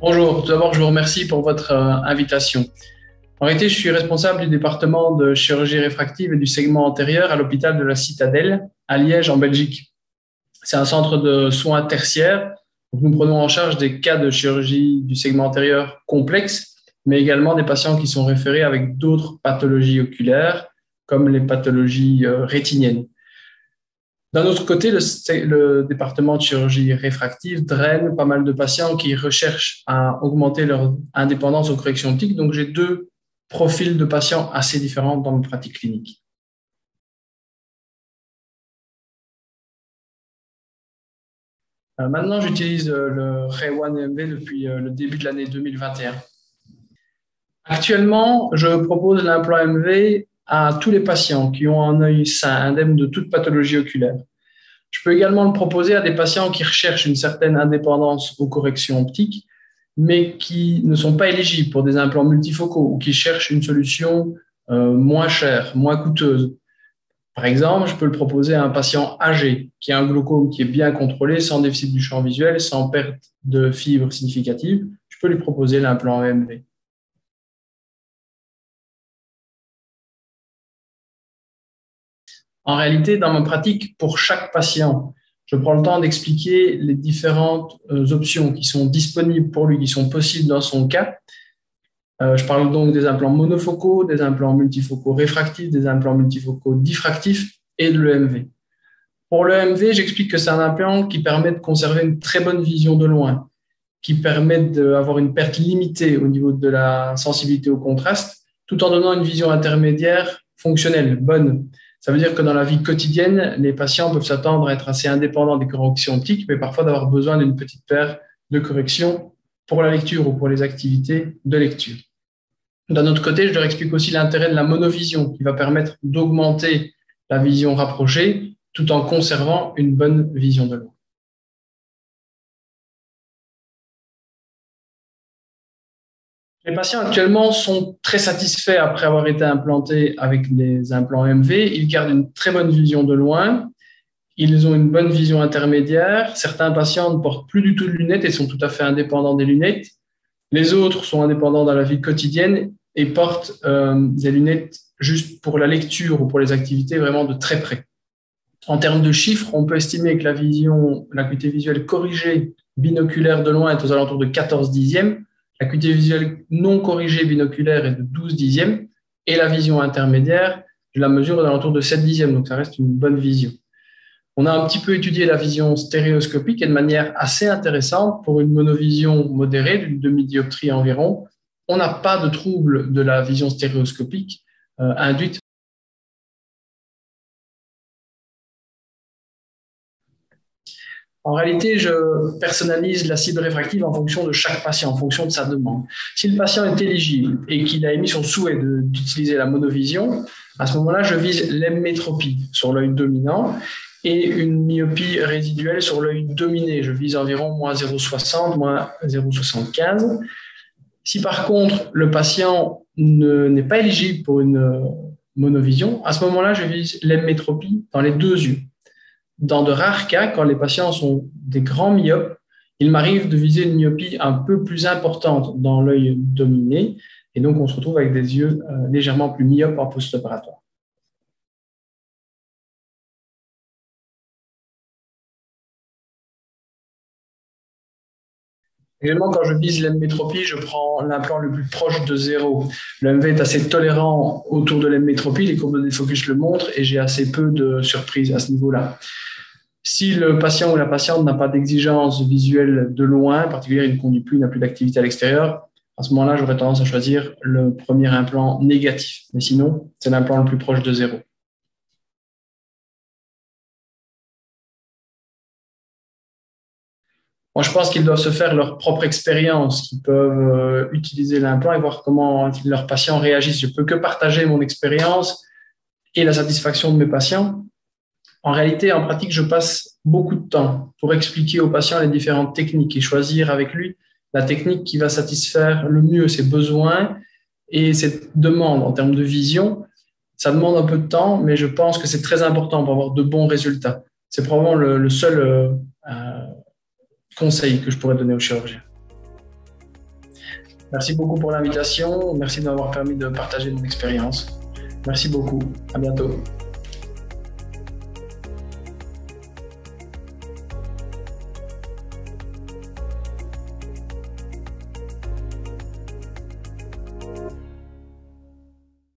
Bonjour, tout d'abord je vous remercie pour votre invitation. En réalité, je suis responsable du département de chirurgie réfractive et du segment antérieur à l'hôpital de la Citadelle à Liège en Belgique. C'est un centre de soins tertiaires. Donc nous prenons en charge des cas de chirurgie du segment antérieur complexes, mais également des patients qui sont référés avec d'autres pathologies oculaires, comme les pathologies rétiniennes. D'un autre côté, le département de chirurgie réfractive draine pas mal de patients qui recherchent à augmenter leur indépendance aux corrections optiques. Donc, j'ai deux profils de patients assez différents dans ma pratique clinique. Maintenant, j'utilise le Ray One EMV depuis le début de l'année 2021. Actuellement, je propose l'implant MV à tous les patients qui ont un œil sain, indemne de toute pathologie oculaire. Je peux également le proposer à des patients qui recherchent une certaine indépendance aux corrections optiques, mais qui ne sont pas éligibles pour des implants multifocaux ou qui cherchent une solution moins chère, moins coûteuse. Par exemple, je peux le proposer à un patient âgé qui a un glaucome qui est bien contrôlé, sans déficit du champ visuel, sans perte de fibres significative. Je peux lui proposer l'implant EMV. En réalité, dans ma pratique, pour chaque patient, je prends le temps d'expliquer les différentes options qui sont disponibles pour lui, qui sont possibles dans son cas. Je parle donc des implants monofocaux, des implants multifocaux réfractifs, des implants multifocaux diffractifs et de l'EMV. Pour l'EMV, j'explique que c'est un implant qui permet de conserver une très bonne vision de loin, qui permet d'avoir une perte limitée au niveau de la sensibilité au contraste, tout en donnant une vision intermédiaire fonctionnelle, bonne. Ça veut dire que dans la vie quotidienne, les patients peuvent s'attendre à être assez indépendants des corrections optiques, mais parfois d'avoir besoin d'une petite paire de corrections pour la lecture ou pour les activités de lecture. D'un autre côté, je leur explique aussi l'intérêt de la monovision qui va permettre d'augmenter la vision rapprochée tout en conservant une bonne vision de loin. Les patients actuellement sont très satisfaits après avoir été implantés avec des implants MV. Ils gardent une très bonne vision de loin. Ils ont une bonne vision intermédiaire. Certains patients ne portent plus du tout de lunettes et sont tout à fait indépendants des lunettes. Les autres sont indépendants dans la vie quotidienne et portent des lunettes juste pour la lecture ou pour les activités vraiment de très près. En termes de chiffres, on peut estimer que l'acuité visuelle corrigée binoculaire de loin est aux alentours de 14 dixièmes. L'acuité visuelle non corrigée binoculaire est de 12 dixièmes et la vision intermédiaire, je la mesure aux alentours de 7 dixièmes, donc ça reste une bonne vision. On a un petit peu étudié la vision stéréoscopique et de manière assez intéressante pour une monovision modérée d'une demi-dioptrie environ. On n'a pas de trouble de la vision stéréoscopique induite. En réalité, je personnalise la cible réfractive en fonction de chaque patient, en fonction de sa demande. Si le patient est éligible et qu'il a émis son souhait d'utiliser la monovision, à ce moment-là, je vise l'hémétropie sur l'œil dominant et une myopie résiduelle sur l'œil dominé. Je vise environ moins 0,60, moins 0,75. Si par contre, le patient n'est pas éligible pour une monovision, à ce moment-là, je vise l'hémétropie dans les deux yeux. Dans de rares cas, quand les patients sont des grands myopes, il m'arrive de viser une myopie un peu plus importante dans l'œil dominé et donc on se retrouve avec des yeux légèrement plus myopes en post-opératoire. Également, quand je vise l'hémétropie, je prends l'implant le plus proche de zéro. Le MV est assez tolérant autour de l'hémétropie, les courbes de défocus le montrent et j'ai assez peu de surprises à ce niveau-là. Si le patient ou la patiente n'a pas d'exigence visuelle de loin, en particulier il ne conduit plus, il n'a plus d'activité à l'extérieur, à ce moment-là, j'aurais tendance à choisir le premier implant négatif. Mais sinon, c'est l'implant le plus proche de zéro. Moi, je pense qu'ils doivent se faire leur propre expérience, qu'ils peuvent utiliser l'implant et voir comment leurs patients réagissent. Je ne peux que partager mon expérience et la satisfaction de mes patients. En réalité, en pratique, je passe beaucoup de temps pour expliquer aux patients les différentes techniques et choisir avec lui la technique qui va satisfaire le mieux ses besoins et ses demandes en termes de vision. Ça demande un peu de temps, mais je pense que c'est très important pour avoir de bons résultats. C'est probablement le seul conseil que je pourrais donner aux chirurgiens. Merci beaucoup pour l'invitation. Merci de m'avoir permis de partager mon expérience. Merci beaucoup. À bientôt.